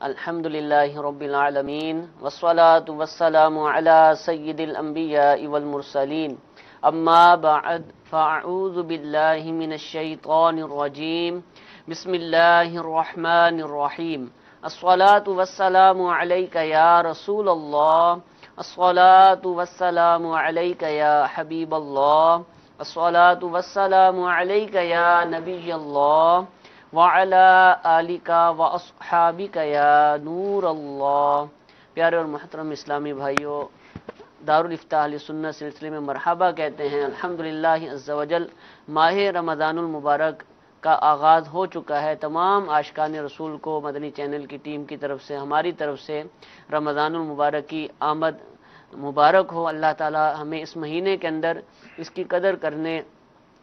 الحمدللہ رب العالمین والصلاة والسلام علی سید الانبیاء والمرسلین اما بعد فاعوذ باللہ من الشیطان الرجیم بسم اللہ الرحمن الرحیم الصلاة والسلام علیک یا رسول اللہ الصلاة والسلام علیک یا حبیب اللہ الصلاة والسلام علیک یا نبی اللہ وعلی آلک واصحابک یا نور اللہ۔ پیارے اور محترم اسلامی بھائیوں، دارالفتاح اہل سنت سلسلے میں مرحبا کہتے ہیں۔ الحمدللہ عز وجل ماہ رمضان المبارک کا آغاز ہو چکا ہے۔ تمام عاشقان رسول کو مدنی چینل کی ٹیم کی طرف سے، ہماری طرف سے رمضان المبارک کی آمد مبارک ہو۔ اللہ تعالی ہمیں اس مہینے کے اندر اس کی قدر کرنے،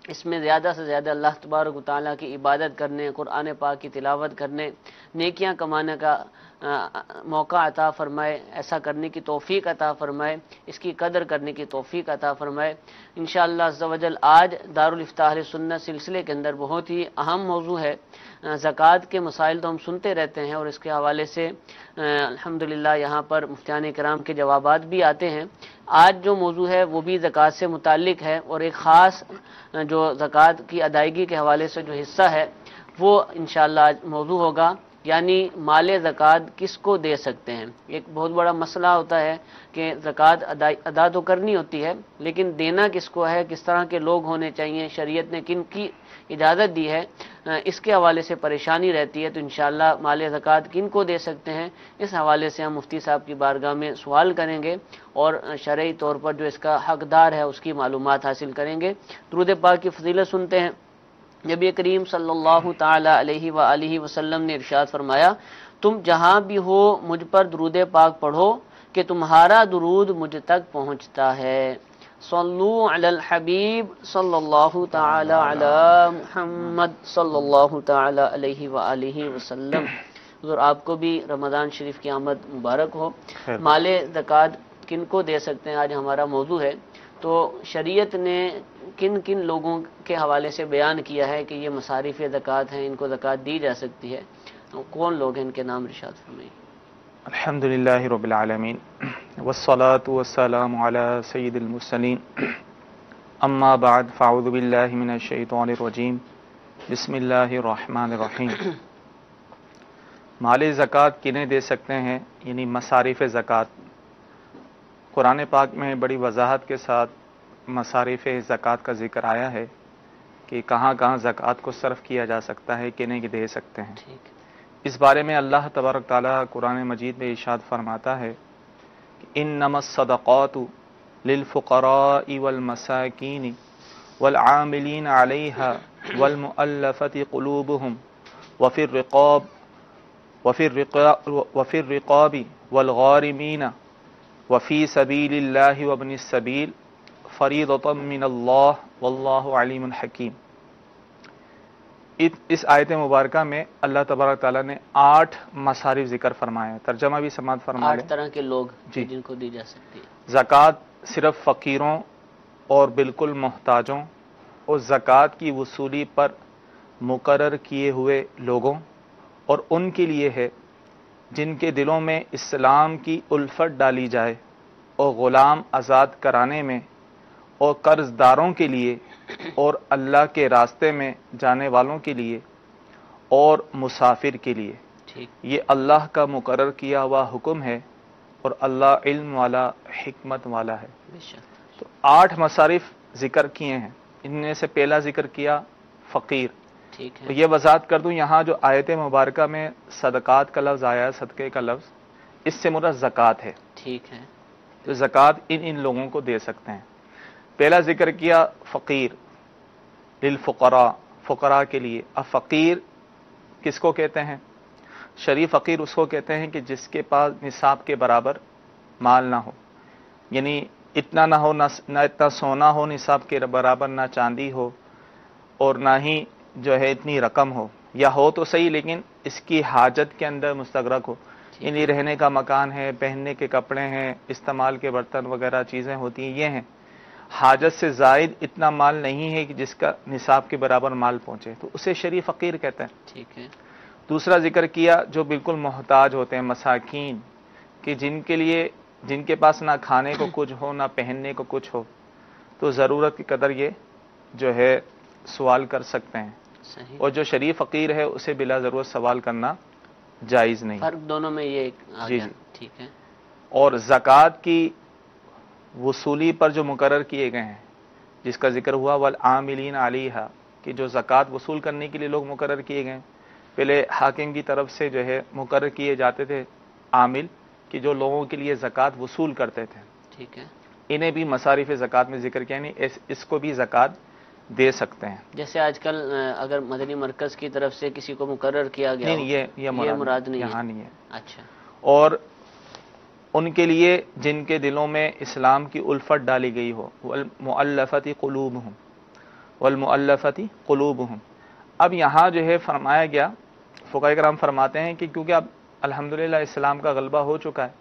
اس میں زیادہ سے زیادہ اللہ تبارک و تعالیٰ کی عبادت کرنے، قرآن پاک کی تلاوت کرنے، نیکیاں کمانے کا موقع عطا فرمائے، ایسا کرنے کی توفیق عطا فرمائے، اس کی قدر کرنے کی توفیق عطا فرمائے۔ انشاءاللہ عز و جل آج دارالفتاح اہل سنت سلسلے کے اندر بہت ہی اہم موضوع ہے۔ زکوٰۃ کے مسائل تو ہم سنتے رہتے ہیں اور اس کے حوالے سے الحمدللہ یہاں پر مفتیان کرام کے جوابات بھی آتے ہیں۔ آج جو موضوع ہے وہ بھی زکوٰۃ سے متعلق ہے، اور ایک خاص جو زکوٰۃ کی ادائیگی کے حوالے سے جو حصہ ہے وہ انشاءاللہ آج موضوع ہوگا، یعنی مال زکوٰۃ کس کو دے سکتے ہیں۔ ایک بہت بڑا مسئلہ ہوتا ہے کہ زکوٰۃ ادا تو کرنی ہوتی ہے، لیکن دینا کس کو ہے، کس طرح کے لوگ ہونے چاہیے، شریعت نے کن کی اجازت دی ہے، اس کے حوالے سے پریشانی رہتی ہے۔ تو انشاءاللہ مال زکوٰۃ کن کو دے سکتے ہیں، اس حوالے سے ہم مفتی صاحب کی بارگاہ میں سوال کریں گے اور شرعی طور پر جو اس کا حقدار ہے اس کی معلومات حاصل کریں گے۔ درود پاک کی فضیلت سنتے ہیں۔ نبی کریم صلی اللہ تعالی علیہ وآلہ وسلم نے ارشاد فرمایا، تم جہاں بھی ہو مجھ پر درود پاک پڑھو کہ تمہارا درود مجھ تک پہنچتا ہے۔ صلو علی الحبیب صلی اللہ تعالی علی محمد صلی اللہ تعالی علیہ وآلہ وسلم۔ حضور آپ کو بھی رمضان شریف کی آمد مبارک ہو۔ مال زکوٰۃ کن کو دے سکتے ہیں، آج ہمارا موضوع ہے۔ تو شریعت نے کن کن لوگوں کے حوالے سے بیان کیا ہے کہ یہ مصارف زکوٰۃ ہیں، ان کو زکوٰۃ دی جا سکتی ہے، کون لوگ ہیں، ان کے نام ارشاد فرمائیے۔ الحمدللہ رب العالمین والصلاة والسلام علی سید المرسلین اما بعد فاعوذ باللہ من الشیطان الرجیم بسم اللہ الرحمن الرحیم۔ مال زکوٰۃ کنہیں دے سکتے ہیں، یعنی مصارف زکوٰۃ۔ قرآن پاک میں بڑی وضاحت کے ساتھ مصارف زکوٰۃ کا ذکر آیا ہے کہ کہاں کہاں زکوٰۃ کو صرف کیا جا سکتا ہے، کنہیں دے سکتے ہیں۔ اس بارے میں اللہ تبارک تعالیٰ قرآن مجید میں ارشاد فرماتا ہے کہ انما الصدقات للفقراء والمساکین والعاملین علیہا والمؤلفۃ قلوبہم وفی الرقاب والغارمین وفی سبیل اللہ وابن السبیل فریضۃ من اللہ واللہ علیم حکیم۔ اس آیت مبارکہ میں اللہ تبارک تعالیٰ نے 8 مصارف ذکر فرمایا، ترجمہ بھی سماعت فرما لیں۔ 8 طرح کے لوگ جن کو دی جا سکتی ہے زکوٰۃ۔ صرف فقیروں اور بالکل محتاجوں اور زکوٰۃ کی وصولی پر مقرر کیے ہوئے لوگوں، اور ان کے لیے ہے جن کے دلوں میں اسلام کی الفت ڈالی جائے، اور غلام آزاد کرانے میں، اور قرض داروں کے لیے، اور اللہ کے راستے میں جانے والوں کے لیے، اور مسافر کے لیے۔ یہ اللہ کا مقرر کیا ہوا حکم ہے، اور اللہ علم والا، حکمت والا ہے۔ تو 8 مصارف ذکر کیے ہیں، ان میں سے پہلا ذکر کیا فقیر۔ تو یہ وضاحت کر دوں، یہاں جو آیت مبارکہ میں صدقات کا لفظ آیا ہے، صدقے کا لفظ، اس سے مراد زکوٰۃ ہے۔ ٹھیک ہے، تو زکوٰۃ ان لوگوں کو دے سکتے ہیں۔ پہلا ذکر کیا فقیر، للفقراء، فقراء کے لیے۔ اب فقیر کس کو کہتے ہیں؟ شرعی فقیر اس کو کہتے ہیں کہ جس کے پاس نصاب کے برابر مال نہ ہو، یعنی اتنا نہ ہو، نہ اتنا سونا ہو نصاب کے برابر، نہ چاندی ہو، اور نہ ہی جو ہے اتنی رقم ہو، یا ہو تو صحیح لیکن اس کی حاجت کے اندر مستغرق ہو، یعنی رہنے کا مکان ہے، پہننے کے کپڑے ہیں، استعمال کے برتن وغیرہ چیزیں ہوتی ہیں، یہ ہیں۔ حاجت سے زائد اتنا مال نہیں ہے کہ جس کا نصاب کے برابر مال پہنچے، تو اسے شرعی فقیر کہتے ہیں۔ ٹھیک ہے، دوسرا ذکر کیا جو بالکل محتاج ہوتے ہیں، مساکین، کہ جن کے پاس نہ کھانے کو کچھ ہو نہ پہننے کو کچھ ہو، تو ضرورت کی قدر یہ جو ہے سوال کر سکتے ہیں، صحیح۔ اور جو شرعی فقیر ہے اسے بلا ضرورت سوال کرنا جائز نہیں۔ فرق دونوں میں یہ آ جی گیا، جی۔ ٹھیک ہے، اور زکوٰۃ کی وصولی پر جو مقرر کیے گئے ہیں، جس کا ذکر ہوا والعاملین علیہا، کہ جو زکوٰۃ وصول کرنے کے لیے لوگ مقرر کیے گئے ہیں، پہلے حاکم کی طرف سے جو ہے مقرر کیے جاتے تھے عامل، کہ جو لوگوں کے لیے زکوٰۃ وصول کرتے تھے، ٹھیک ہے۔ انہیں بھی مصارف زکوٰۃ میں ذکر کیا، یعنی اس کو بھی زکوٰۃ دے سکتے ہیں۔ جیسے آج کل اگر مدنی مرکز کی طرف سے کسی کو مقرر کیا گیا نہیں یہ مراد نہیں یہاں ہے، نہیں ہے۔ اچھا، اور ان کے لیے جن کے دلوں میں اسلام کی الفت ڈالی گئی ہو، والمؤلفۃ قلوبہم، والمؤلفۃ قلوبہم۔ اب یہاں جو ہے فرمایا گیا، فقہاء کرام فرماتے ہیں کہ کیونکہ اب الحمدللہ اسلام کا غلبہ ہو چکا ہے،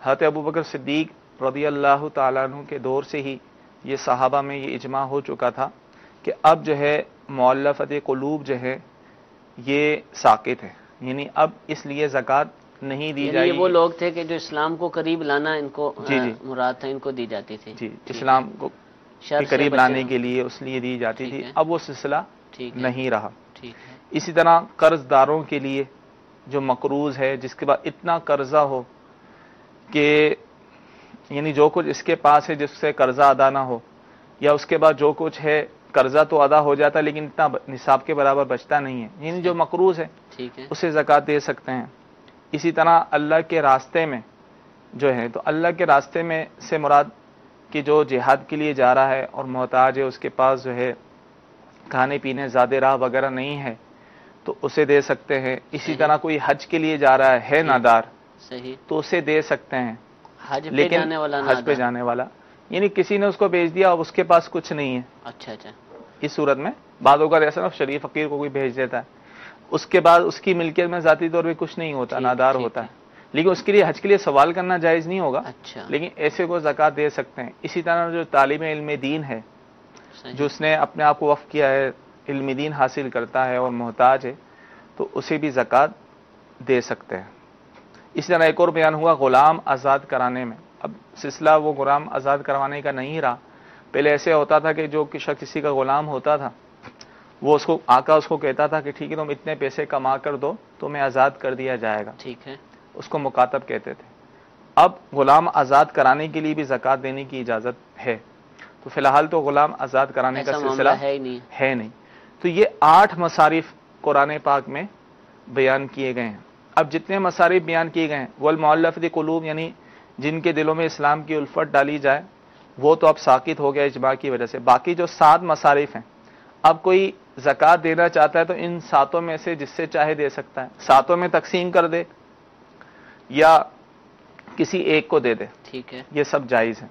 حضرت ابوبکر صدیق رضی اللہ تعالیٰ عنہ کے دور سے ہی یہ صحابہ میں یہ اجماع ہو چکا تھا کہ اب جو ہے مؤلفۃ قلوب جو ہے یہ ساقط ہے، یعنی اب اس لیے زکوٰۃ نہیں دی یعنی جائے یہ گی۔ وہ لوگ تھے کہ جو اسلام کو قریب لانا ان کو جی جی مراد تھا، ان کو دی جاتی تھی، جی، اسلام کو شر کے سے قریب بچے لانے ہوں۔ کے لیے اس لیے دی جاتی ٹھیک تھی، ہے، اب وہ سلسلہ ٹھیک ہے، نہیں رہا۔ ٹھیک ہے، اسی طرح قرض داروں کے لیے جو مقروض ہے، جس کے بعد اتنا قرضہ ہو کہ یعنی جو کچھ اس کے پاس ہے جس سے قرضہ ادا نہ ہو، یا اس کے بعد جو کچھ ہے قرضہ تو ادا ہو جاتا لیکن اتنا نصاب کے برابر بچتا نہیں ہے، یعنی جو مقروض ہے ٹھیک ہے، اسے زکوٰۃ دے سکتے ہیں۔ اسی طرح اللہ کے راستے میں جو ہے، تو اللہ کے راستے میں سے مراد کہ جو جہاد کے لیے جا رہا ہے اور محتاج ہے، اس کے پاس جو ہے کھانے پینے زیادہ راہ وغیرہ نہیں ہے، تو اسے دے سکتے ہیں۔ اسی طرح کوئی حج کے لیے جا رہا ہے نادار، صحیح، تو اسے دے سکتے ہیں، حج پہ لیکن جانے والا حج پہ جانے والا یعنی کسی نے اس کو بھیج دیا اور اس کے پاس کچھ نہیں ہے، اچھا اچھا، اس صورت میں بعض اوقات ایسا نا شریع فقیر کو کوئی بھیج دیتا ہے، اس کے بعد اس کی ملکیت میں ذاتی طور پہ کچھ نہیں ہوتا، ٹھیک، نادار ٹھیک ہوتا ہے، لیکن اس کے لیے حج کے لیے سوال کرنا جائز نہیں ہوگا، اچھا، لیکن ایسے کو زکوٰۃ دے سکتے ہیں۔ اسی طرح جو طالب علم دین ہے، صحیح، جو اس نے اپنے آپ کو وقف کیا ہے، علم دین حاصل کرتا ہے اور محتاج ہے، تو اسے بھی زکوٰۃ دے سکتے ہیں۔ اسی طرح ایک اور بیان ہوا غلام آزاد کرانے میں۔ اب سلسلہ وہ غلام آزاد کروانے کا نہیں رہا، پہلے ایسے ہوتا تھا کہ جو شخص کسی کا غلام ہوتا تھا، وہ اس کو آقا اس کو کہتا تھا کہ ٹھیک ہے تم اتنے پیسے کما کر دو تو میں آزاد کر دیا جائے گا، ٹھیک ہے، اس کو مکاتب کہتے تھے۔ اب غلام آزاد کرانے کے لیے بھی زکوٰۃ دینے کی اجازت ہے، تو فی الحال تو غلام آزاد کرانے کا ایسا سلسلہ معاملہ ہے ہی نہیں، ہے نہیں۔ تو یہ 8 مصارف قرآن پاک میں بیان کیے گئے ہیں۔ اب جتنے مصارف بیان کیے گئے ہیں، والمؤلفۃ قلوب یعنی جن کے دلوں میں اسلام کی الفت ڈالی جائے، وہ تو اب ساقط ہو گیا اجماع کی وجہ سے۔ باقی جو 7 مصارف ہیں، اب کوئی زکوٰۃ دینا چاہتا ہے تو ان 7 میں سے جس سے چاہے دے سکتا ہے، 7 میں تقسیم کر دے یا کسی ایک کو دے دے، ٹھیک ہے، یہ سب جائز ہے۔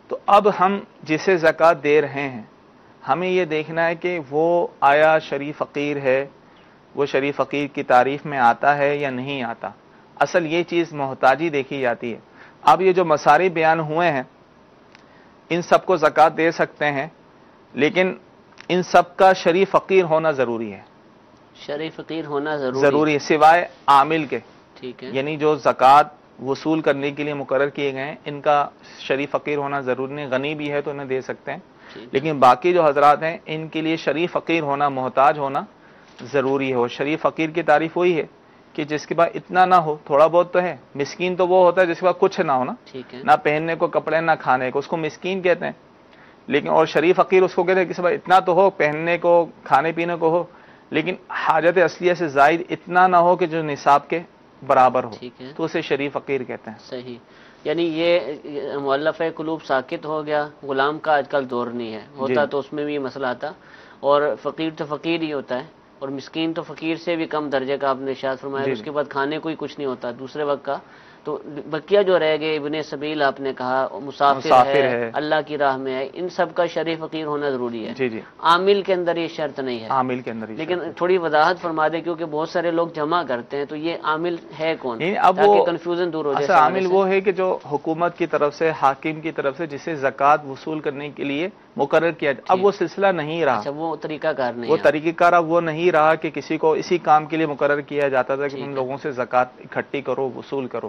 تو اب ہم جسے زکوٰۃ دے رہے ہیں، ہمیں یہ دیکھنا ہے کہ وہ آیا شرعی فقیر ہے، وہ شرعی فقیر کی تعریف میں آتا ہے یا نہیں آتا۔ اصل یہ چیز محتاجی دیکھی جاتی ہے۔ اب یہ جو مصارف بیان ہوئے ہیں، ان سب کو زکوٰۃ دے سکتے ہیں، لیکن ان سب کا شرعی فقیر ہونا ضروری ہے، شرعی فقیر ہونا ضروری ہے، سوائے عامل کے، ٹھیک ہے، یعنی جو زکوٰۃ وصول کرنے کے لیے مقرر کیے گئے ہیں، ان کا شرعی فقیر ہونا ضروری نہیں۔ غنی بھی ہے تو انہیں دے سکتے ہیں، ٹھیک ہے، لیکن باقی جو حضرات ہیں ان کے لیے شرعی فقیر ہونا، محتاج ہونا ضروری ہے۔ اور شرعی فقیر کی تعریف وہی ہے کہ جس کے پاس اتنا نہ ہو، تھوڑا بہت تو ہے۔ مسکین تو وہ ہوتا ہے جس کے پاس کچھ نہ ہو نا، ٹھیک ہے، نہ پہننے کو کپڑے نہ کھانے کو، اس کو مسکین کہتے ہیں۔ لیکن اور شرعی فقیر اس کو کہتے ہیں کہ صبح اتنا تو ہو، پہننے کو کھانے پینے کو ہو، لیکن حاجت اصلیہ سے زائد اتنا نہ ہو کہ جو نصاب کے برابر ہو، ٹھیک ہے، تو اسے شرعی فقیر کہتے ہیں۔ صحیح۔ یعنی یہ مؤلف قلوب ساکت ہو گیا، غلام کا آج کل دور نہیں ہے، ہوتا تو اس میں بھی یہ مسئلہ آتا، اور فقیر تو فقیر ہی ہوتا ہے، اور مسکین تو فقیر سے بھی کم درجے کا آپ نے ارشاد فرمایا، اس کے بعد کھانے کو ہی کچھ نہیں ہوتا، دوسرے وقت کا تو بقیہ جو رہ گئے، ابن سبیل آپ نے کہا، مسافر ہے، اللہ کی راہ میں ہے، ان سب کا شرع فقیر ہونا ضروری ہے۔ جی جی، عامل کے اندر یہ شرط نہیں ہے، عامل کے اندر، لیکن تھوڑی وضاحت فرما دیں کیونکہ بہت سارے لوگ جمع کرتے ہیں، تو یہ عامل ہے کون، اب تاکہ وہ کنفیوژن دور ہو جائے۔ اصل عامل وہ ہے کہ جو حکومت کی طرف سے، حاکم کی طرف سے جسے زکوٰۃ وصول کرنے کے لیے مقرر کیا جائے، اب وہ سلسلہ نہیں رہا، اچھا وہ طریقہ کار نہیں، وہ طریقہ کار اب وہ نہیں رہا کہ کسی کو اسی کام کے لیے مقرر کیا جاتا تھا کہ تم لوگوں سے زکوٰۃ اکٹھی کرو، وصول کرو،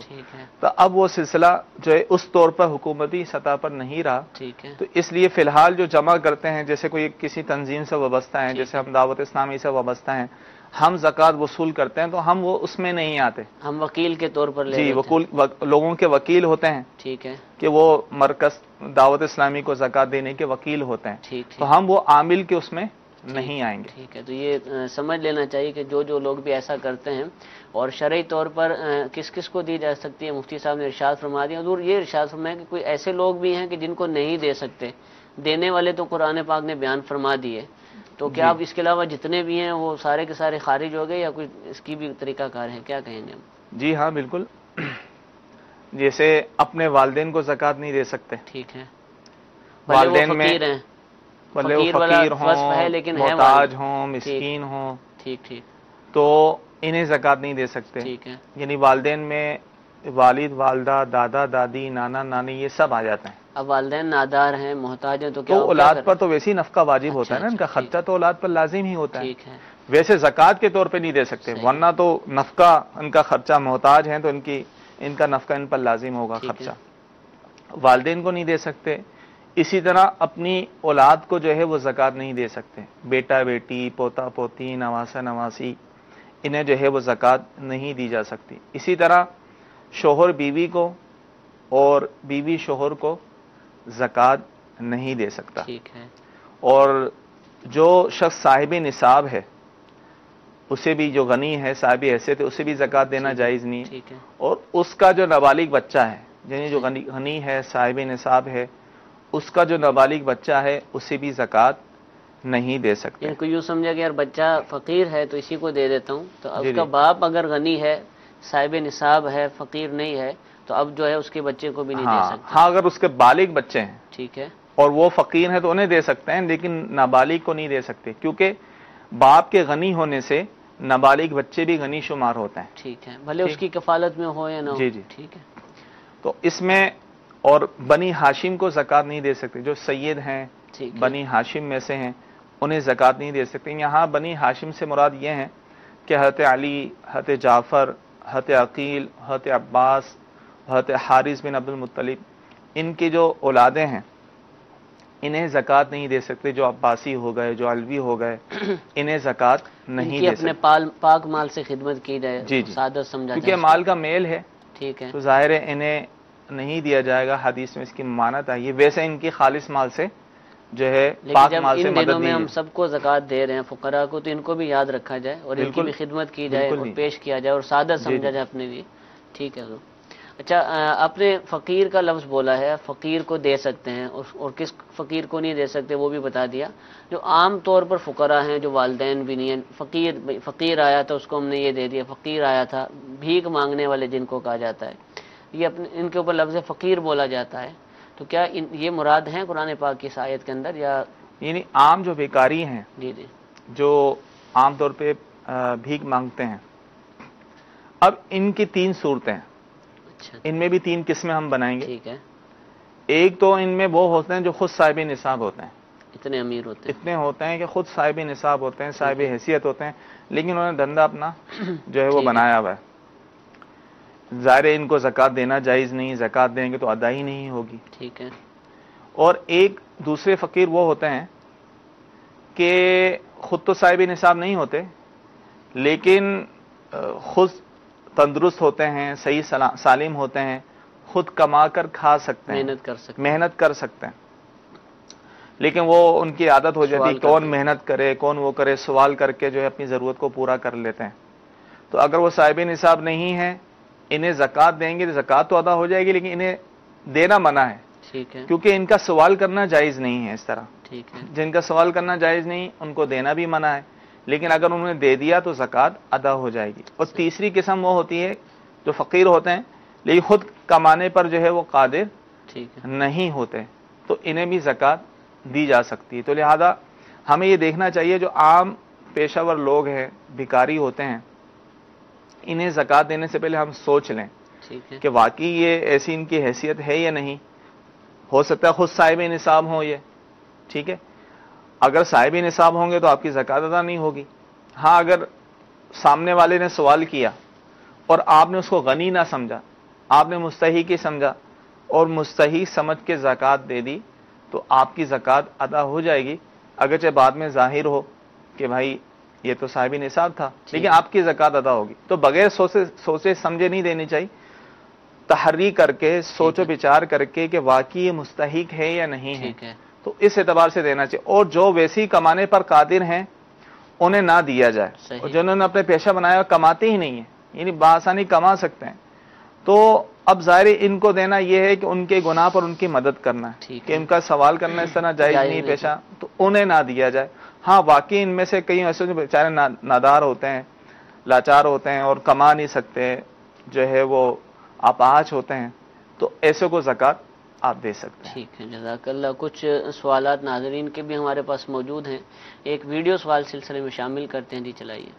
تو اب وہ سلسلہ جو ہے اس طور پر حکومتی سطح پر نہیں رہا، تو اس لیے فی الحال جو جمع کرتے ہیں، جیسے کوئی کسی تنظیم سے وابستہ ہیں، جیسے ہم دعوت اسلامی سے وابستہ ہیں، ہم زکوٰۃ وصول کرتے ہیں، تو ہم وہ اس میں نہیں آتے، ہم وکیل کے طور پر جی لوگوں کے وکیل ہوتے ہیں، ٹھیک ہے، کہ وہ مرکز دعوت اسلامی کو زکوٰۃ دینے کے وکیل ہوتے ہیں، تو ہم وہ عامل کے اس میں نہیں آئیں گے۔ ٹھیک ہے، تو یہ سمجھ لینا چاہیے کہ جو لوگ بھی ایسا کرتے ہیں، اور شرعی طور پر کس کس کو دی جا سکتی ہے، مفتی صاحب نے ارشاد فرما دیا، حضور یہ ارشاد فرمایا کہ کوئی ایسے لوگ بھی ہیں کہ جن کو نہیں دے سکتے، دینے والے تو قرآن پاک نے بیان فرما دیے، تو کیا اب اس کے علاوہ جتنے بھی ہیں وہ سارے کے سارے خارج ہو گئے، یا کوئی اس کی بھی طریقہ کار ہے، کیا کہیں گے ہم؟ جی ہاں بالکل، جیسے اپنے والدین کو زکوٰۃ نہیں دے سکتے، ٹھیک ہے، والدین میں فقیر ہیں، بھلے وہ فقیر ہوں، محتاج ہوں، مسکین ہوں، ٹھیک تو انہیں زکوٰۃ نہیں دے سکتے، ٹھیک ہے، یعنی والدین میں والد، والدہ، دادا، دادی، نانا، نانی، یہ سب آ جاتے ہیں۔ اب والدین نادار ہیں، محتاج ہیں، تو کیا اولاد پر تو ویسی نفقہ واجب ہوتا ہے نا، ان کا خرچہ تو اولاد پر لازم ہی ہوتا ہے، ٹھیک ہے، ویسے زکوٰۃ کے طور پہ نہیں دے سکتے، ورنہ تو نفقہ ان کا خرچہ، محتاج ہیں تو ان کا نفقہ ان پر لازم ہوگا خرچہ، والدین کو نہیں دے سکتے۔ اسی طرح اپنی اولاد کو جو ہے وہ زکوٰۃ نہیں دے سکتے، بیٹا بیٹی، پوتا پوتی، نواسا نواسی، انہیں جو ہے وہ زکوٰۃ نہیں دی جا سکتی۔ اسی طرح شوہر بیوی کو اور بیوی شوہر کو زکوٰۃ نہیں دے سکتا، ٹھیک ہے، اور جو شخص صاحب نصاب ہے اسے بھی، جو غنی ہے صاحب حیثیت ہے، اسے بھی زکوٰۃ دینا جائز نہیں ہے، اور اس کا جو نابالغ بچہ ہے، یعنی جو غنی ہے، صاحب نصاب ہے، اس کا جو نابالغ بچہ ہے اسے بھی زکوٰۃ نہیں دے سکتے۔ یعنی کوئی یوں سمجھا کہ یار بچہ فقیر ہے تو اسی کو دے دیتا ہوں، تو اس کا باپ اگر غنی ہے، صاحب نصاب ہے، فقیر نہیں ہے، تو اب جو ہے اس کے بچے کو بھی نہیں دے سکتے۔ ہاں اگر اس کے بالغ بچے ہیں، ٹھیک ہے، اور وہ فقیر ہیں تو انہیں دے سکتے ہیں، لیکن نابالغ کو نہیں دے سکتے، کیونکہ باپ کے غنی ہونے سے نابالغ بچے بھی غنی شمار ہوتے ہیں، ٹھیک ہے، بھلے اس کی کفالت میں ہو یا نہ ہو، جی جی، ٹھیک ہے۔ تو اس میں، اور بنی ہاشم کو زکوٰۃ نہیں دے سکتے، جو سید ہیں بنی ہاشم میں سے ہیں انہیں زکوٰۃ نہیں دے سکتے۔ یہاں بنی ہاشم سے مراد یہ ہیں کہ حضرت علی، حضرت جعفر، حضرت عقیل، حضرت عباس، حضرت حارث بن عبد المطلب، ان کی جو اولادیں ہیں انہیں زکوٰۃ نہیں دے سکتے، جو عباسی ہو گئے، جو علوی ہو گئے، انہیں زکوٰۃ نہیں دے سکتے، اپنے پاک مال سے خدمت کی جائے، جی سعادت سمجھا جائے، کیونکہ مال کا میل ہے، ٹھیک ہے، تو ظاہر ہے انہیں نہیں دیا جائے گا، حدیث میں اس کی ممانعت آئی ہے۔ ویسے ان کی خالص مال سے جو ہے پاک مال سے مدد میں ہم سب کو زکوٰۃ دے رہے ہیں فقراء کو، تو ان کو بھی یاد رکھا جائے اور ان کی بھی خدمت کی جائے اور پیش کیا جائے اور سعادت سمجھا جائے اپنے لیے، ٹھیک ہے۔ اچھا، آپ نے فقیر کا لفظ بولا ہے، فقیر کو دے سکتے ہیں، اور کس فقیر کو نہیں دے سکتے وہ بھی بتا دیا۔ جو عام طور پر فقراء ہیں، جو والدین بھی نہیں ہیں، فقیر آیا تھا اس کو ہم نے یہ دے دیا، فقیر آیا تھا، بھیک مانگنے والے جن کو کہا جاتا ہے، یہ ان کے اوپر لفظ فقیر بولا جاتا ہے، تو کیا یہ مراد ہیں قرآن پاک کی اس آیت کے اندر، یا یعنی عام جو بیکاری ہیں، جی جی، جو عام طور پہ بھیک مانگتے ہیں، اب ان کی تین صورتیں ہیں، ان میں بھی تین قسمیں ہم بنائیں گے، ٹھیک ہے۔ ایک تو ان میں وہ ہوتے ہیں جو خود صاحب نصاب ہوتے ہیں، اتنے امیر ہوتے ہیں، اتنے ہوتے ہیں کہ خود صاحب نصاب ہوتے ہیں، صاحب حیثیت ہوتے ہیں، لیکن انہوں نے دھندا اپنا جو ہے وہ بنایا ہوا ہے، ظاہر ان کو زکوٰۃ دینا جائز نہیں، زکوٰۃ دیں گے تو ادا ہی نہیں ہوگی، ٹھیک ہے۔ اور ایک دوسرے فقیر وہ ہوتے ہیں کہ خود تو صاحب نصاب نہیں ہوتے، لیکن خود تندرست ہوتے ہیں، صحیح سالم ہوتے ہیں، خود کما کر کھا سکتے ہیں، محنت کر سکتے ہیں، لیکن وہ ان کی عادت ہو جاتی ہے کون محنت کرے، کون وہ کرے، سوال کر کے جو ہے اپنی ضرورت کو پورا کر لیتے ہیں، تو اگر وہ صاحب نصاب نہیں ہے، انہیں زکوٰۃ دیں گے تو زکوٰۃ تو ادا ہو جائے گی، لیکن انہیں دینا منع ہے، ٹھیک ہے، کیونکہ ان کا سوال کرنا جائز نہیں ہے، اس طرح ٹھیک ہے، جن کا سوال کرنا جائز نہیں ان کو دینا بھی منع ہے، لیکن اگر انہوں نے دے دیا تو زکوٰۃ ادا ہو جائے گی۔ اور تیسری قسم وہ ہوتی ہے جو فقیر ہوتے ہیں لیکن خود کمانے پر جو ہے وہ قادر ٹھیک ہے، نہیں ہوتے، تو انہیں بھی زکوٰۃ دی جا سکتی ہے۔ تو لہذا ہمیں یہ دیکھنا چاہیے جو عام پیشہ ور لوگ ہیں، بھکاری ہوتے ہیں، انہیں زکوٰۃ دینے سے پہلے ہم سوچ لیں ٹھیک ہے، کہ واقعی یہ ایسی ان کی حیثیت ہے یا نہیں۔ ہو سکتا ہے خود صاحب نصاب ہوں یہ، ٹھیک ہے، اگر صاحب نصاب ہوں گے تو آپ کی زکوٰۃ ادا نہیں ہوگی۔ ہاں اگر سامنے والے نے سوال کیا اور آپ نے اس کو غنی نہ سمجھا، آپ نے مستحق ہی سمجھا اور مستحق سمجھ کے زکوٰۃ دے دی تو آپ کی زکوٰۃ ادا ہو جائے گی، اگرچہ بعد میں ظاہر ہو کہ بھائی یہ تو صاحب نصاب تھا، لیکن آپ کی زکوٰۃ ادا ہوگی۔ تو بغیر سوچے سمجھے نہیں دینی چاہیے، تحری کر کے سوچ و بچار کر کے کہ واقعی یہ مستحق ہے یا نہیں ہے، ٹھیک ہے، تو اس اعتبار سے دینا چاہیے۔ اور جو ویسی کمانے پر قادر ہیں انہیں نہ دیا جائے، صحیح، اور جنہوں نے اپنے پیشہ بنایا کماتے ہی نہیں ہیں، یعنی بآسانی کما سکتے ہیں، تو اب ظاہر ان کو دینا یہ ہے کہ ان کے گناہ پر ان کی مدد کرنا ہے، ٹھیک کہ ہے، ان کا سوال کرنا اس طرح جائز جائز نہیں نہیں پیشہ، تو انہیں نہ دیا جائے۔ ہاں واقعی ان میں سے کئی ایسے جو بیچارے نادار ہوتے ہیں، لاچار ہوتے ہیں اور کما نہیں سکتے، جو ہے وہ اپاہج ہوتے ہیں، تو ایسے کو زکوٰۃ آپ دے سکتے ہیں۔ ٹھیک ہے، جزاک اللہ۔ کچھ سوالات ناظرین کے بھی ہمارے پاس موجود ہیں، ایک ویڈیو سوال سلسلے میں شامل کرتے ہیں، جی چلائیے۔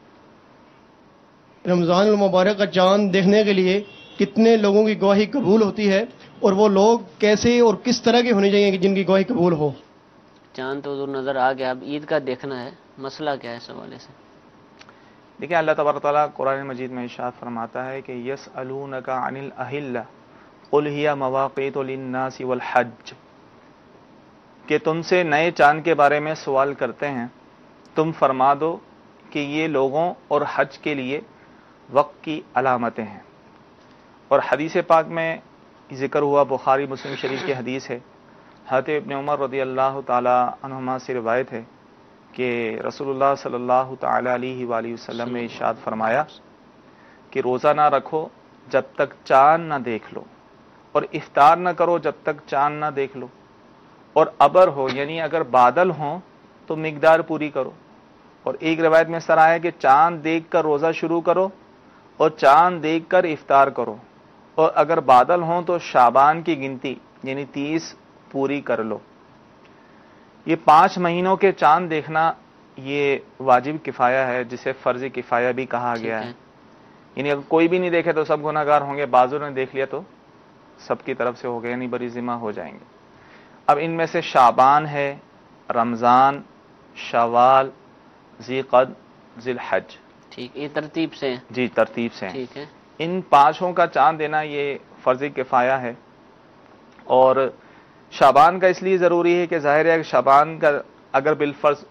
رمضان المبارک کا چاند دیکھنے کے لیے کتنے لوگوں کی گواہی قبول ہوتی ہے، اور وہ لوگ کیسے اور کس طرح کے ہونے چاہیے کہ جن کی گواہی قبول ہو؟ چاند تو حضور نظر آ گیا، اب عید کا دیکھنا ہے، مسئلہ کیا ہے اس حوالے سے؟ دیکھیں اللہ تبارک تعالیٰ قرآن مجید میں ارشاد فرماتا ہے کہ یسألونک عن الاہلہ قل ہی مواقیت للناس والحج، کہ تم سے نئے چاند کے بارے میں سوال کرتے ہیں، تم فرما دو کہ یہ لوگوں اور حج کے لیے وقت کی علامتیں ہیں۔ اور حدیث پاک میں ذکر ہوا، بخاری مسلم شریف کی حدیث ہے، حضرت ابن عمر رضی اللہ تعالی عنہما سے روایت ہے کہ رسول اللہ صلی اللہ تعالی علیہ وآلہ وسلم نے ارشاد فرمایا کہ روزہ نہ رکھو جب تک چاند نہ دیکھ لو، اور افطار نہ کرو جب تک چاند نہ دیکھ لو، اور ابر ہو یعنی اگر بادل ہوں تو مقدار پوری کرو۔ اور ایک روایت میں سر آیا کہ چاند دیکھ کر روزہ شروع کرو اور چاند دیکھ کر افطار کرو، اور اگر بادل ہوں تو شعبان کی گنتی یعنی 30 پوری کر لو۔ یہ 5 مہینوں کے چاند دیکھنا یہ واجب کفایہ ہے، جسے فرض کفایہ بھی کہا گیا ہے، یعنی اگر کوئی بھی نہیں دیکھے تو سب گناہ گار ہوں گے، بعضوں نے دیکھ لیا تو سب کی طرف سے ہو گئے، یعنی بری ذمہ ہو جائیں گے۔ اب ان میں سے شعبان ہے، رمضان، شوال، ذی قعد، ذی الحج، ٹھیک، یہ ترتیب سے ہیں، جی ترتیب سے ہیں۔ ٹھیک ہے، ان 5 کا چاند دینا یہ فرض کفایہ ہے۔ اور شعبان کا اس لیے ضروری ہے کہ ظاہر ہے کہ شعبان کا اگر بالفرض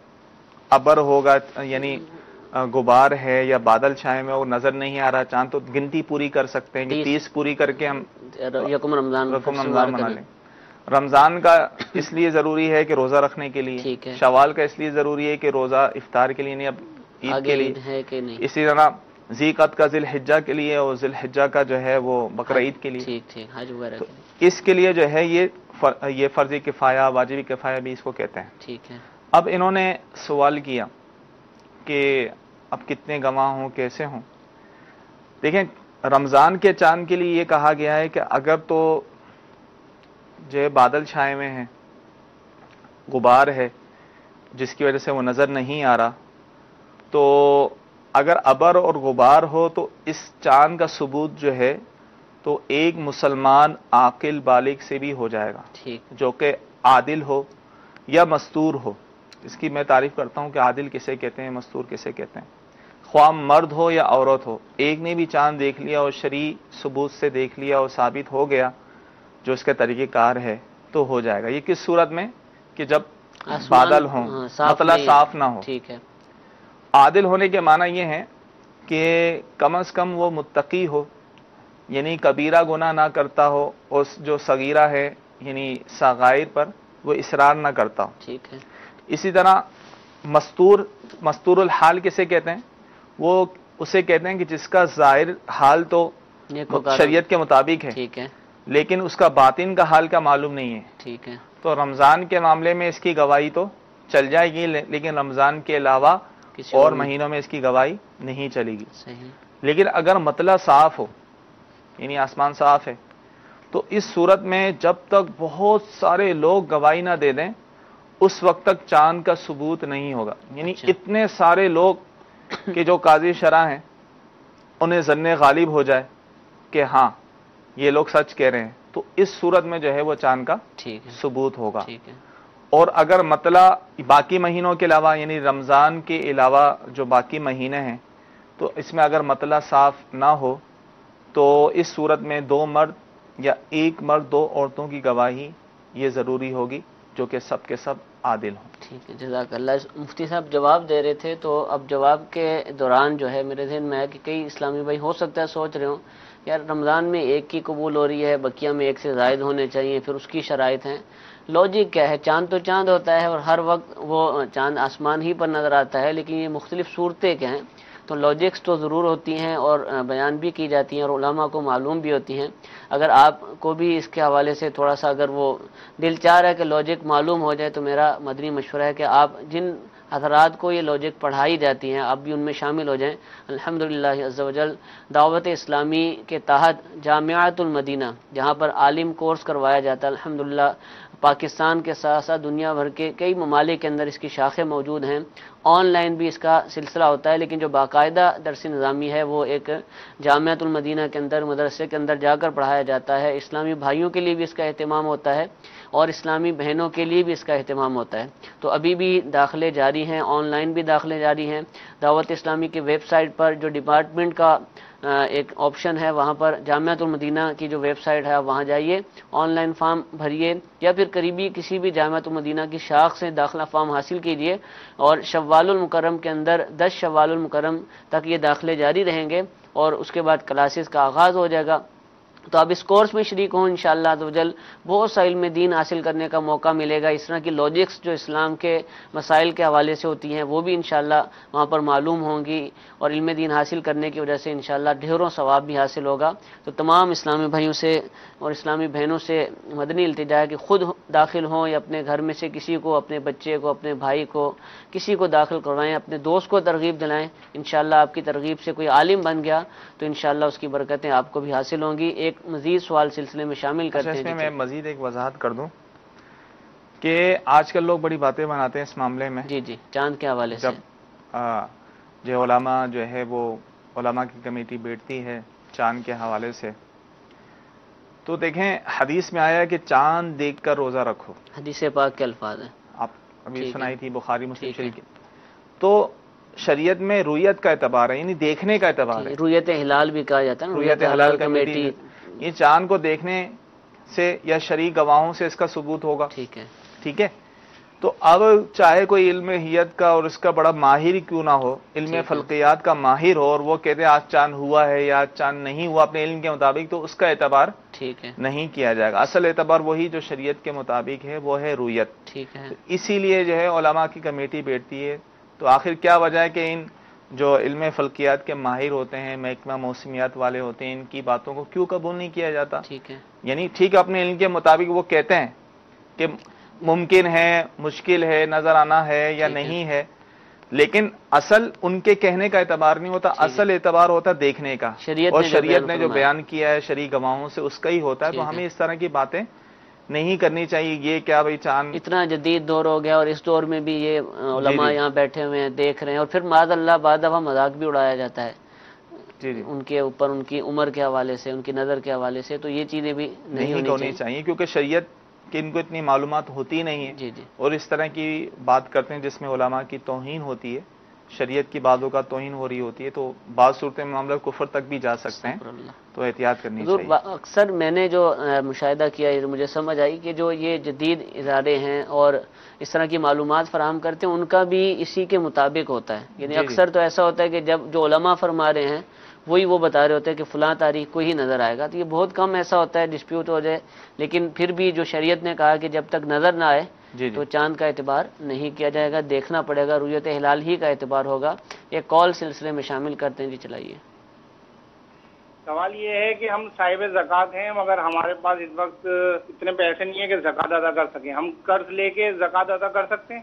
ابر ہوگا یعنی غبار ہے یا بادل چھائے میں اور نظر نہیں آ رہا چاند، تو گنتی پوری کر سکتے ہیں کہ 30 پوری کر کے ہم یکم رمضان منا لیں۔ رمضان کا اس لیے ضروری ہے کہ روزہ رکھنے کے لیے، ٹھیک ہے، شوال کا اس لیے ضروری ہے کہ روزہ افطار کے لیے نہیں، اب عید آگے کے لیے، عید ہے کہ نہیں؟ اسی طرح ذی قعد کا ذی الحجہ کے لیے، اور ذی الحجہ کا جو ہے وہ بقرہ عید کے لیے، ٹھیک ٹھیک، حج وغیرہ تو کے لیے، اس کے لیے جو ہے یہ فرضی کفایہ، واجبی کفایہ بھی اس کو کہتے ہیں۔ ٹھیک ہے، اب انہوں نے سوال کیا کہ اب کتنے گواہ ہوں، کیسے ہوں؟ دیکھیں رمضان کے چاند کے لیے یہ کہا گیا ہے کہ اگر تو جو ہے بادل چھائے ہوئے ہیں، غبار ہے جس کی وجہ سے وہ نظر نہیں آ رہا، تو اگر ابر اور غبار ہو تو اس چاند کا ثبوت جو ہے تو ایک مسلمان عاقل بالغ سے بھی ہو جائے گا، ٹھیک، جو کہ عادل ہو یا مستور ہو۔ اس کی میں تعریف کرتا ہوں کہ عادل کسے کہتے ہیں، مستور کسے کہتے ہیں۔ خواہ مرد ہو یا عورت ہو، ایک نے بھی چاند دیکھ لیا اور شرعی ثبوت سے دیکھ لیا اور ثابت ہو گیا جو اس کا طریقہ کار ہے تو ہو جائے گا۔ یہ کس صورت میں؟ کہ جب بادل ہوں، مطلع صاف نہ ہو۔ ٹھیک ہے، عادل ہونے کے معنی یہ ہے کہ کم از کم وہ متقی ہو، یعنی کبیرہ گناہ نہ کرتا ہو، اور جو صغیرہ ہے یعنی صغائر پر وہ اصرار نہ کرتا ہو۔ ٹھیک ہے، اسی طرح مستور الحال کسے کہتے ہیں؟ وہ اسے کہتے ہیں کہ جس کا ظاہر حال تو شریعت کے مطابق ہے، ٹھیک ہے، لیکن اس کا باطن کا حال کا معلوم نہیں ہے۔ ٹھیک ہے، تو رمضان کے معاملے میں اس کی گواہی تو چل جائے گی، لیکن رمضان کے علاوہ کسی اور مہینوں میں اس کی گواہی نہیں چلے گی۔ صحیح، لیکن اگر مطلع صاف ہو یعنی آسمان صاف ہے. تو اس صورت میں جب تک بہت سارے لوگ گواہی نہ دے دیں اس وقت تک چاند کا ثبوت نہیں ہوگا. یعنی اچھا. اتنے سارے لوگ کہ جو قاضی شرع ہیں انہیں ظن غالب ہو جائے کہ ہاں یہ لوگ سچ کہہ رہے ہیں, تو اس صورت میں جو ہے وہ چاند کا ٹھیک ہے. ثبوت ہوگا. ٹھیک ہے. اور اگر مطلع باقی مہینوں کے علاوہ یعنی رمضان کے علاوہ جو باقی مہینے ہیں تو اس میں اگر مطلع صاف نہ ہو تو اس صورت میں 2 مرد یا 1 مرد 2 عورتوں کی گواہی یہ ضروری ہوگی جو کہ سب کے سب عادل ہوں. ٹھیک ہے, جزاک اللہ. مفتی صاحب جواب دے رہے تھے تو اب جواب کے دوران جو ہے میرے ذہن میں ہے کہ کئی اسلامی بھائی ہو سکتا ہے سوچ رہے ہوں یار رمضان میں 1 کی قبول ہو رہی ہے, بقیہ میں 1 سے زائد ہونے چاہیے, پھر اس کی شرائط ہیں. لاجک کیا ہے؟ چاند تو چاند ہوتا ہے اور ہر وقت وہ چاند آسمان ہی پر نظر آتا ہے, لیکن یہ مختلف صورتیں کیا ہیں؟ تو لاجکس تو ضرور ہوتی ہیں اور بیان بھی کی جاتی ہیں اور علماء کو معلوم بھی ہوتی ہیں. اگر آپ کو بھی اس کے حوالے سے تھوڑا سا اگر وہ دل چاہ رہا ہے کہ لاجک معلوم ہو جائے تو میرا مدنی مشورہ ہے کہ آپ جن حضرات کو یہ لاجک پڑھائی جاتی ہیں آپ بھی ان میں شامل ہو جائیں. الحمدللہ عز و جل دعوت اسلامی کے تحت جامعۃ المدینہ جہاں پر عالم کورس کروایا جاتا ہے, الحمدللہ پاکستان کے ساتھ ساتھ دنیا بھر کے کئی ممالک کے اندر اس کی شاخیں موجود ہیں. آن لائن بھی اس کا سلسلہ ہوتا ہے, لیکن جو باقاعدہ درس نظامی ہے وہ ایک جامعۃ المدینہ کے اندر مدرسے کے اندر جا کر پڑھایا جاتا ہے. اسلامی بھائیوں کے لیے بھی اس کا اہتمام ہوتا ہے اور اسلامی بہنوں کے لیے بھی اس کا اہتمام ہوتا ہے. تو ابھی بھی داخلے جاری ہیں, آن لائن بھی داخلے جاری ہیں. دعوت اسلامی کی ویب سائٹ پر جو ڈپارٹمنٹ کا ایک آپشن ہے وہاں پر جامعۃ المدینہ کی جو ویب سائٹ ہے آپ وہاں جائیے, آن لائن فارم بھریے یا پھر قریبی کسی بھی جامعۃ المدینہ کی شاخ سے داخلہ فارم حاصل کیجیے اور شوال المکرم کے اندر 10 شوال المکرم تک یہ داخلے جاری رہیں گے اور اس کے بعد کلاسز کا آغاز ہو جائے گا. تو آپ اس کورس میں شریک ہوں انشاءاللہ عز و جل, بہت سا علم دین حاصل کرنے کا موقع ملے گا. اس طرح کی لاجکس جو اسلام کے مسائل کے حوالے سے ہوتی ہیں وہ بھی انشاءاللہ وہاں پر معلوم ہوں گی اور علم دین حاصل کرنے کی وجہ سے انشاءاللہ ڈھیروں ثواب بھی حاصل ہوگا. تو تمام اسلامی بھائیوں سے اور اسلامی بہنوں سے مدنی التجا ہے کہ خود داخل ہوں یا اپنے گھر میں سے کسی کو, اپنے بچے کو, اپنے بھائی کو, کسی کو داخل کروائیں, اپنے دوست کو ترغیب دلائیں. انشاءاللہ آپ کی ترغیب سے کوئی عالم بن گیا تو انشاءاللہ اس کی برکتیں آپ کو بھی حاصل ہوں گی. ایک مزید سوال سلسلے میں شامل کرتے ہیں. اس میں میں مزید ایک وضاحت کر دوں کہ آج کل لوگ بڑی باتیں بناتے ہیں اس معاملے میں. جی جی, چاند کے حوالے سے جب جو علماء جو ہے وہ علماء کی کمیٹی بیٹھتی ہے چاند کے حوالے سے, تو دیکھیں حدیث میں آیا ہے کہ چاند دیکھ کر روزہ رکھو. حدیث پاک کے الفاظ ہیں, آپ ابھی سنائی تھی بخاری مسلم ٹھیک ہے. شریف کی. تو شریعت میں رویت کا اعتبار ہے, یعنی دیکھنے کا اعتبار ہے. رویت ہلال بھی کہا جاتا ہے نا, رویت ہلال کمیٹی, یہ چاند کو دیکھنے سے یا شرعی گواہوں سے اس کا ثبوت ہوگا. ٹھیک ہے. ٹھیک ہے. تو اب چاہے کوئی علم حیت کا اور اس کا بڑا ماہر کیوں نہ ہو, علم فلقیات کا ماہر ہو, اور وہ کہتے ہیں آج چاند ہوا ہے یا آج چاند نہیں ہوا اپنے علم کے مطابق, تو اس کا اعتبار ٹھیک ہے نہیں کیا جائے گا. اصل اعتبار وہی جو شریعت کے مطابق ہے وہ ہے رویت. ٹھیک ہے. اسی لیے جو ہے علماء کی کمیٹی بیٹھتی ہے. تو آخر کیا وجہ ہے کہ ان جو علم فلکیات کے ماہر ہوتے ہیں, محکمہ موسمیات والے ہوتے ہیں, ان کی باتوں کو کیوں قبول نہیں کیا جاتا؟ ٹھیک ہے. یعنی ٹھیک اپنے علم کے مطابق وہ کہتے ہیں کہ ممکن ہے, مشکل ہے, نظر آنا ہے یا نہیں ہے, لیکن اصل ان کے کہنے کا اعتبار نہیں ہوتا, اصل اعتبار ہوتا دیکھنے کا. اور شریعت نے جو بیان کیا ہے شرعی گواہوں سے اس کا ہی ہوتا ہے. تو ہمیں اس طرح کی باتیں نہیں کرنی چاہیے. یہ کیا بھائی چاند اتنا جدید دور ہو گیا اور اس دور میں بھی یہ علماء یہاں بیٹھے ہوئے ہیں دیکھ رہے ہیں, اور پھر معاذ اللہ بعد دفعہ مذاق بھی اڑایا جاتا ہے ان کے اوپر, ان کی عمر کے حوالے سے, ان کی نظر کے حوالے سے. تو یہ چیزیں بھی نہیں ہونی چاہیے کیونکہ شریعت کہ ان کو اتنی معلومات ہوتی نہیں ہے. جی جی. اور اس طرح کی بات کرتے ہیں جس میں علماء کی توہین ہوتی ہے, شریعت کی باتوں کا توہین ہو رہی ہوتی ہے, تو بعض صورتیں معاملہ کفر تک بھی جا سکتے ہیں. تو احتیاط کرنی چاہیے. اکثر میں نے جو مشاہدہ کیا ہے, مجھے سمجھ آئی کہ جو یہ جدید ادارے ہیں اور اس طرح کی معلومات فراہم کرتے ہیں ان کا بھی اسی کے مطابق ہوتا ہے. یعنی اکثر تو ایسا ہوتا ہے کہ جب جو علماء فرما رہے ہیں وہی وہ بتا رہے ہوتے ہیں کہ فلاں تاریخ کو ہی نظر آئے گا. تو یہ بہت کم ایسا ہوتا ہے ڈسپیوٹ ہو جائے, لیکن پھر بھی جو شریعت نے کہا کہ جب تک نظر نہ آئے تو چاند کا اعتبار نہیں کیا جائے گا, دیکھنا پڑے گا, رویت ہلال ہی کا اعتبار ہوگا. ایک کال سلسلے میں شامل کرتے ہیں. جی چلائیے. سوال یہ ہے کہ ہم صاحب زکوٰۃ ہیں مگر ہمارے پاس اس وقت اتنے پیسے نہیں ہیں کہ زکوٰۃ ادا کر سکیں. ہم قرض لے کے زکوٰۃ ادا کر سکتے ہیں؟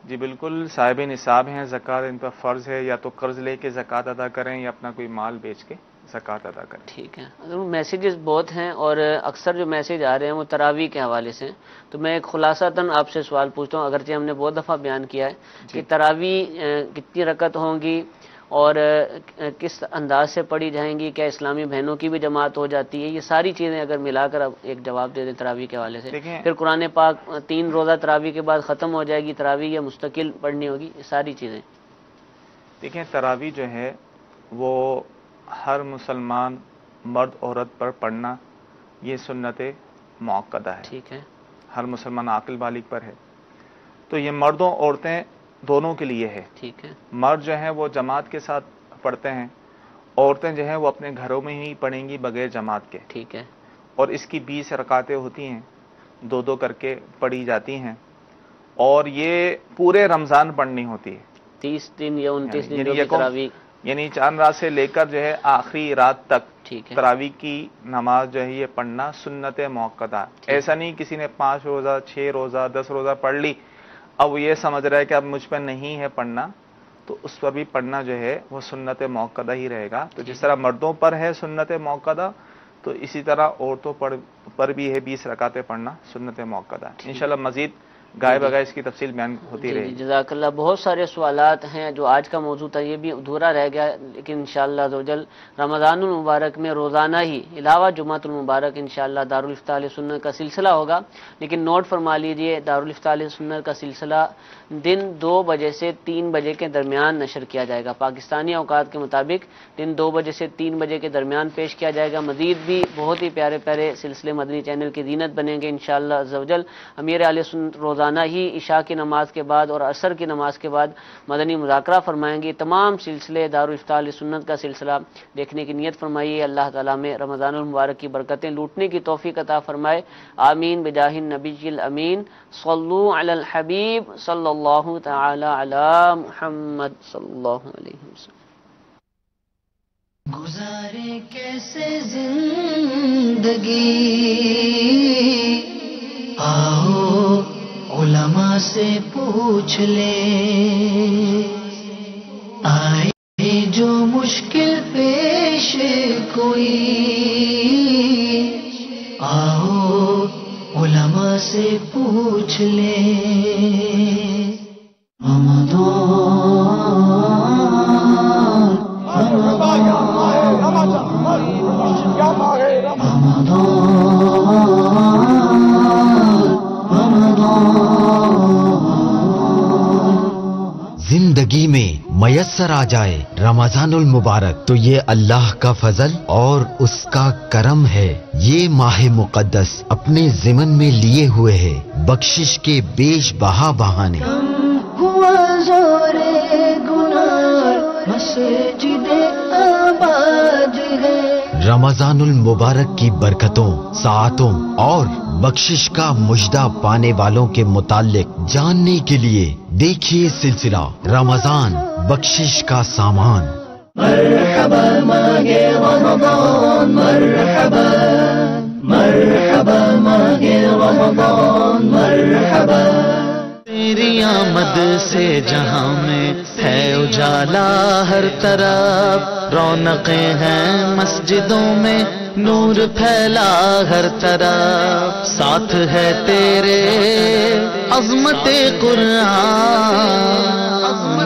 جی بالکل, صاحب نصاب ہیں, زکوٰۃ ان پر فرض ہے. یا تو قرض لے کے زکوٰۃ ادا کریں یا اپنا کوئی مال بیچ کے زکوٰۃ ادا کریں. ٹھیک ہے. میسیجز بہت ہیں اور اکثر جو میسیج آ رہے ہیں وہ تراویح کے حوالے سے، تو میں ایک خلاصتاً آپ سے سوال پوچھتا ہوں، اگرچہ ہم نے بہت دفعہ بیان کیا ہے کہ تراویح کتنی رکعت ہوں گی اور کس انداز سے پڑھی جائیں گی، کیا اسلامی بہنوں کی بھی جماعت ہو جاتی ہے، یہ ساری چیزیں اگر ملا کر اب ایک جواب دے دیں تراویح کے حوالے سے. پھر قرآن پاک 3 روزہ تراویح کے بعد ختم ہو جائے گی تراویح یا مستقل پڑھنی ہوگی، یہ ساری چیزیں. دیکھیں تراویح جو ہے وہ ہر مسلمان مرد عورت پر پڑھنا یہ سنت مؤکدہ ہے. ٹھیک ہے. ہر مسلمان عاقل بالغ پر ہے، تو یہ مردوں عورتیں دونوں کے لیے ہے. ٹھیک ہے. مرد جو ہیں وہ جماعت کے ساتھ پڑھتے ہیں، عورتیں جو ہیں وہ اپنے گھروں میں ہی پڑھیں گی بغیر جماعت کے. ٹھیک ہے. اور اس کی 20 رکعتیں ہوتی ہیں، 2 کر کے پڑھی جاتی ہیں، اور یہ پورے رمضان پڑھنی ہوتی ہے. 30 دن یا 29 دن جو تراویح، یعنی چاند رات سے لے کر جو ہے آخری رات تک ٹھیک ہے، تراویح کی نماز جو ہے یہ پڑھنا سنت مؤکدہ. ایسا نہیں کسی نے 5 روزہ 6 روزہ 10 روزہ پڑھ لی، اب وہ یہ سمجھ رہا ہے کہ اب مجھ پہ نہیں ہے پڑھنا، تو اس پر بھی پڑھنا جو ہے وہ سنت مؤکدہ ہی رہے گا. تو جس طرح مردوں پر ہے سنت مؤکدہ، تو اسی طرح عورتوں پر بھی ہے 20 رکعتیں پڑھنا سنت مؤکدہ. انشاءاللہ مزید گائے بگائے اس کی تفصیل بیان ہوتی رہے گی. جزاک اللہ. بہت سارے سوالات ہیں جو آج کا موضوع تھا یہ بھی ادھورا رہ گیا، لیکن انشاءاللہ عزوجل رمضان المبارک میں روزانہ ہی علاوہ جمعۃ المبارک انشاءاللہ دارالفتاح اہل سنت کا سلسلہ ہوگا. لیکن نوٹ فرما لیجئے دارالفتاح اہل سنت کا سلسلہ دن 2 بجے سے 3 بجے کے درمیان نشر کیا جائے گا. پاکستانی اوقات کے مطابق دن 2 بجے سے 3 بجے کے درمیان پیش کیا جائے گا. مزید بھی بہت ہی پیارے پیارے سلسلے مدنی چینل کی زینت بنیں گے انشاءاللہ عزوجل. امیر اہل سنت روزانہ ہی عشاء کی نماز کے بعد اور عصر کی نماز کے بعد مدنی مذاکرہ فرمائیں گے. تمام سلسلے دارالفتاح اہل سنت کا سلسلہ دیکھنے کی نیت فرمائیے. اللہ تعالیٰ میں رمضان المبارک کی برکتیں لوٹنے کی توفیق عطا فرمائے. آمین بجاہ النبی الامین. صلو علی الحبیب صلی اللہ تعالی علی محمد صلی اللہ علیہ وسلم. گزارے کیسے زندگی، آؤ علماء سے پوچھ لے، آئے جو مشکل پیش کوئی، آؤ علماء سے پوچھ لے. زندگی میں میسر آ جائے رمضان المبارک تو یہ اللہ کا فضل اور اس کا کرم ہے. یہ ماہ مقدس اپنے ضمن میں لیے ہوئے ہے بخشش کے بیش بہا بہانے. ہوا زور گناہ مسجد آباد ہے. رمضان المبارک کی برکتوں، ساعتوں اور بخشش کا مژدہ پانے والوں کے متعلق جاننے کے لیے دیکھیے سلسلہ رمضان بخشش کا سامان. مرحبا ماہ رمضان، مرحبا مرحبا ماہ رمضان، مرحبا. تیری آمد سے جہاں میں ہے اجالا ہر طرف، رونقیں ہیں مسجدوں میں نور پھیلا ہر طرف. ساتھ ہے تیرے عظمت قرآن،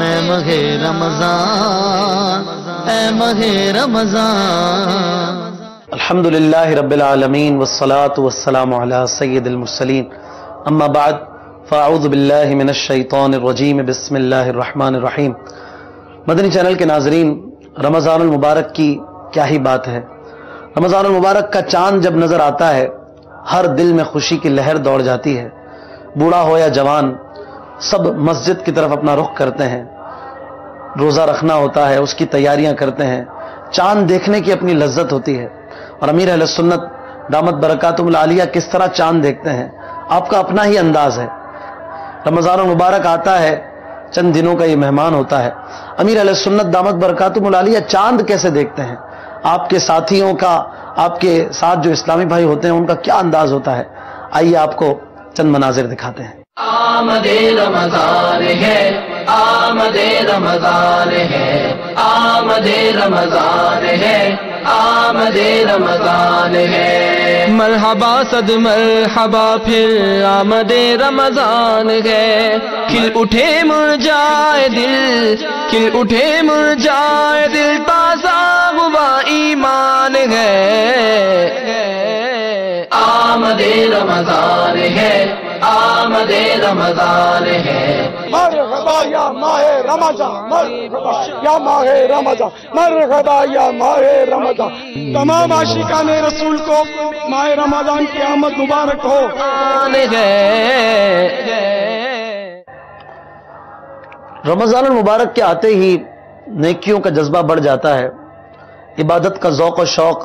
اے ماہ رمضان، اے ماہ رمضان. الحمدللہ رب العالمین والصلاة والسلام علی سید المرسلین، اما بعد فاعوذ باللہ من الشیطان الرجیم، بسم اللہ الرحمن الرحیم. مدنی چینل کے ناظرین، رمضان المبارک کی کیا ہی بات ہے. رمضان المبارک کا چاند جب نظر آتا ہے ہر دل میں خوشی کی لہر دوڑ جاتی ہے. بوڑھا ہو یا جوان سب مسجد کی طرف اپنا رخ کرتے ہیں. روزہ رکھنا ہوتا ہے، اس کی تیاریاں کرتے ہیں. چاند دیکھنے کی اپنی لذت ہوتی ہے. اور امیر اہل سنت دامت برکاتہم العالیہ کس طرح چاند دیکھتے ہیں آپ کا اپنا ہی انداز ہے. رمضان المبارک آتا ہے، چند دنوں کا یہ مہمان ہوتا ہے. امیر اہل سنت دامت برکاتہم العالیہ چاند کیسے دیکھتے ہیں، آپ کے ساتھیوں کا، آپ کے ساتھ جو اسلامی بھائی ہوتے ہیں ان کا کیا انداز ہوتا ہے. آئیے آپ کو چند مناظر دکھاتے ہیں. آمد رمضان ہے، آمد رمضان ہے، آمد رمضان ہے، آمد رمضان ہے، مرحبا صد مرحبا پھر آمد رمضان ہے، کھل اٹھے مرجائے دل، کھل اٹھے مرجائے دل، تازہ ہوا ایمان ہے، آمد رمضان ہے، آمد رمضان ہے، مرحبا یا ماہ رمضان، مرحبا یا ماہ رمضان، مرحبا یا ماہ رمضان۔ تمام عاشقان رسول کو ماہ رمضان کی آمد مبارک ہو۔ رمضان المبارک کے آتے ہی نیکیوں کا جذبہ بڑھ جاتا ہے، عبادت کا ذوق و شوق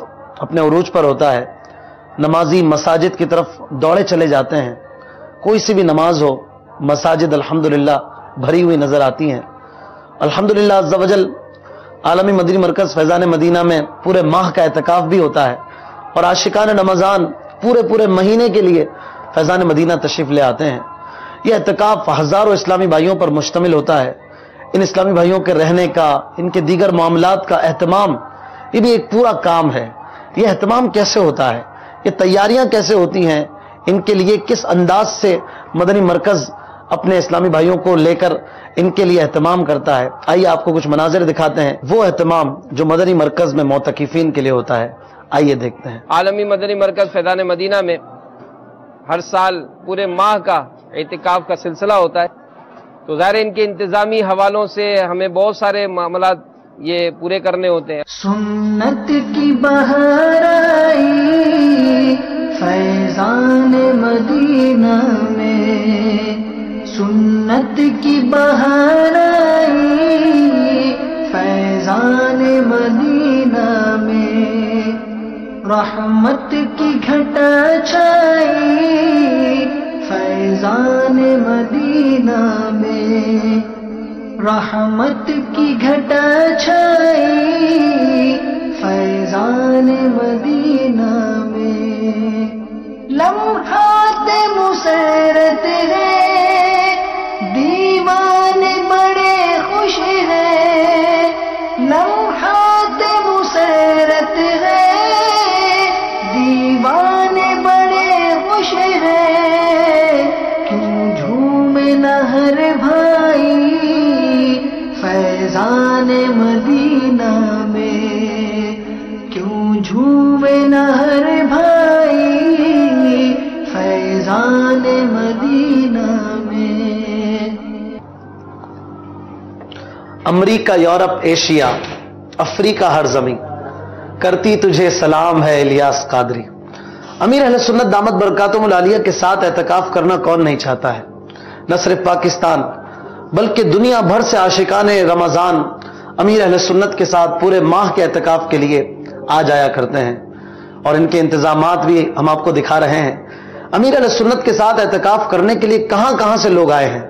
اپنے عروج پر ہوتا ہے، نمازی مساجد کی طرف دوڑے چلے جاتے ہیں، کوئی سی بھی نماز ہو مساجد الحمدللہ بھری ہوئی نظر آتی ہیں۔ الحمدللہ عز و جل عالمی مدنی مرکز فیضان مدینہ میں پورے ماہ کا اعتکاف بھی ہوتا ہے، اور عاشقان رمضان پورے مہینے کے لیے فیضان مدینہ تشریف لے آتے ہیں۔ یہ اعتکاف ہزاروں اسلامی بھائیوں پر مشتمل ہوتا ہے، ان اسلامی بھائیوں کے رہنے کا، ان کے دیگر معاملات کا اہتمام، یہ بھی ایک پورا کام ہے۔ یہ اہتمام کیسے ہوتا ہے، یہ تیاریاں کیسے ہوتی ہیں، ان کے لیے کس انداز سے مدنی مرکز اپنے اسلامی بھائیوں کو لے کر ان کے لیے اہتمام کرتا ہے، آئیے آپ کو کچھ مناظر دکھاتے ہیں، وہ اہتمام جو مدنی مرکز میں معتکفین کے لیے ہوتا ہے، آئیے دیکھتے ہیں۔ عالمی مدنی مرکز فیضان مدینہ میں ہر سال پورے ماہ کا اعتکاف کا سلسلہ ہوتا ہے، تو ظاہر ان کے انتظامی حوالوں سے ہمیں بہت سارے معاملات یہ پورے کرنے ہوتے ہیں۔ سنت کی بہار آئی فیضان مدینہ میں، سنت کی بہار آئی فیضان مدینہ میں، رحمت کی گھٹا چھائی فیضان مدینہ میں، رحمت کی گھٹا چھائی فیضان مدینہ میں، لمحات مسرت ہے دیوانے بڑے خوش ہیں، لمحات مسرت ہے دیوانے بڑے خوش ہیں، کیوں جھومے نہ ہر بھائی فیضان مدینہ میں، کیوں جھومے نہ ہر بھائی فیضان مدینہ میں۔ امریکہ، یورپ، ایشیا، افریقہ، ہر زمین کرتی تجھے سلام ہے الیاس قادری۔ امیر اہل سنت دامت برکاتہم العالیہ کے ساتھ اعتکاف کرنا کون نہیں چاہتا ہے؟ نہ صرف پاکستان بلکہ دنیا بھر سے عاشقان رمضان امیر اہل سنت کے ساتھ پورے ماہ کے اعتکاف کے لیے آ جایا کرتے ہیں، اور ان کے انتظامات بھی ہم آپ کو دکھا رہے ہیں۔ امیر اہل سنت کے ساتھ اعتکاف کرنے کے لیے کہاں کہاں سے لوگ آئے ہیں،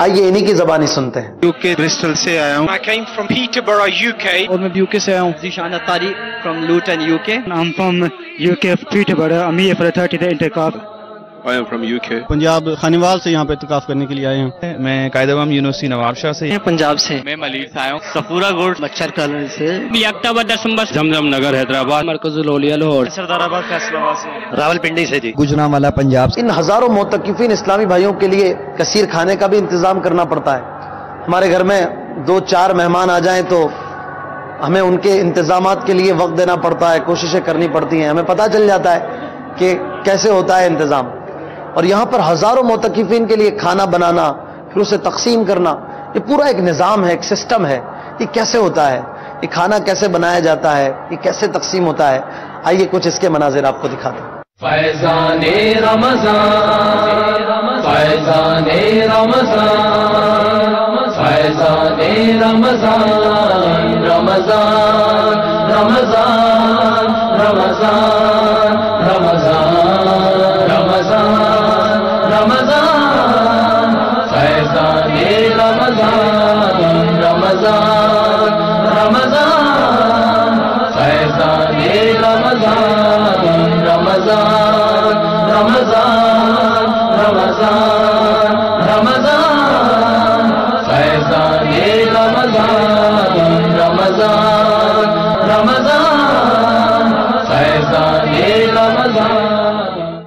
آئیے انہی کی زبانی سنتے ہیں۔ UK برسٹل سے آیا ہوں۔ I came from Peterborough, UK. اور میں UK سے آیا ہوں۔ ذیشان طاری from Luton, UK. I'm from UK, Peterborough. I'm here for the 30-day اعتکاف۔ I am from UK. Punjab Khanewal سے یہاں پہ اعتکاف کرنے کے لیے آئے ہیں۔ میں قائد اعظم یونیورسٹی نواب شاہ سے۔ پنجاب سے۔ میں ملیر سے آیا ہوں۔ صفورہ گوٹ مچھر کالونی سے۔ اکتوبر دسمبر جمجم نگر حیدرآباد۔ مرکز الاولیاء لاہور۔ سردار آباد فیصل آباد سے۔ راولپنڈی سے جی۔ گجرانوالہ پنجاب سے۔ ان ہزاروں معتکفین اسلامی بھائیوں کے لیے کثیر کھانے کا بھی انتظام کرنا پڑتا ہے۔ ہمارے گھر میں 2-4 مہمان آ جائیں تو ہمیں ان کے انتظامات کے لیے وقت دینا پڑتا ہے، کوششیں کرنی پڑتی ہیں، ہمیں پتہ چل جاتا ہے کہ کیسے ہوتا ہے انتظام۔ اور یہاں پر ہزاروں معتکفین کے لیے کھانا بنانا، پھر اسے تقسیم کرنا، یہ پورا ایک نظام ہے، ایک سسٹم ہے۔ یہ کیسے ہوتا ہے، یہ کھانا کیسے بنایا جاتا ہے، یہ کیسے تقسیم ہوتا ہے، آئیے کچھ اس کے مناظر آپ کو دکھاتے ہیں۔ فیضان رمضان، فیضان رمضان، فیضان رمضان، رمضان رمضان رمضان رمضان رمضان رمضان، فیضان رمضان، رمضان رمضان، فیضان رمضان، رمضان رمضان رمضان رمضان، فیضان رمضان، رمضان رمضان،